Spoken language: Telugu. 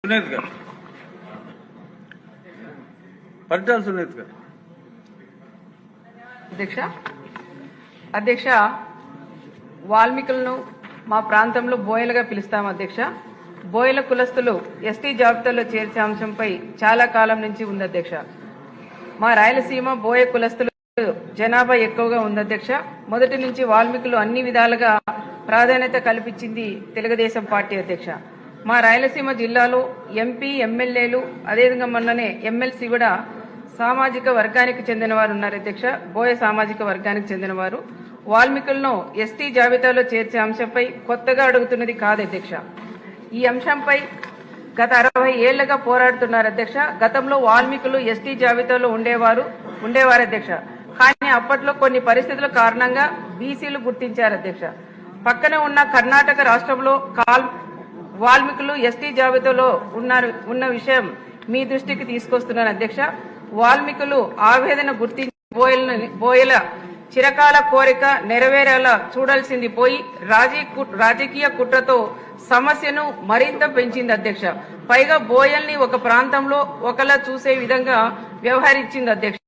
సునీత్ గారు పరిటాల సునీత్ గారు అధ్యక్ష వాల్మీకులను మా ప్రాంతంలో బోయలుగా పిలుస్తాం అధ్యక్ష. బోయల కులస్తులు ఎస్టీ జాబితాలో చేర్చే అంశంపై చాలా కాలం నుంచి ఉంది అధ్యక్ష. మా రాయలసీమ బోయ కులస్తులు జనాభా ఎక్కువగా ఉంది అధ్యక్ష. మొదటి నుంచి వాల్మీకులు అన్ని విధాలుగా ప్రాధాన్యత కల్పించింది తెలుగుదేశం పార్టీ అధ్యక్ష. మా రాయలసీమ జిల్లాలో ఎంపీ ఎమ్మెల్యేలు అదేవిధంగా మొన్ననే ఎమ్మెల్సీ కూడా సామాజిక వర్గానికి చెందినవారు ఉన్నారు అధ్యక్ష. బోయ సామాజిక వర్గానికి చెందినవారు వాల్మీకులను ఎస్టీ జాబితాలో చేర్చే అంశంపై కొత్తగా అడుగుతున్నది కాదు అధ్యక్ష. ఈ అంశంపై గత 60 ఏళ్లుగా పోరాడుతున్నారు అధ్యక్ష. గతంలో వాల్మీకులు ఎస్టీ జాబితాలో ఉండేవారు అధ్యక్ష. కానీ అప్పట్లో కొన్ని పరిస్థితుల కారణంగా బీసీలు గుర్తించారు అధ్యక్ష. పక్కనే ఉన్న కర్ణాటక రాష్ట్రంలో వాల్మీకులు ఎస్టీ జాబితాలో ఉన్న విషయం మీ దృష్టికి తీసుకొస్తున్నాను అధ్యక్ష. వాల్మీకులు ఆవేదన గుర్తించి బోయల చిరకాల కోరిక నెరవేరేలా చూడాల్సింది పోయి రాజకీయ కుట్రతో సమస్యను మరింత పెంచింది అధ్యక్ష. పైగా బోయల్ని ఒక ప్రాంతంలో ఒకలా చూసే విధంగా వ్యవహరించింది అధ్యక్ష.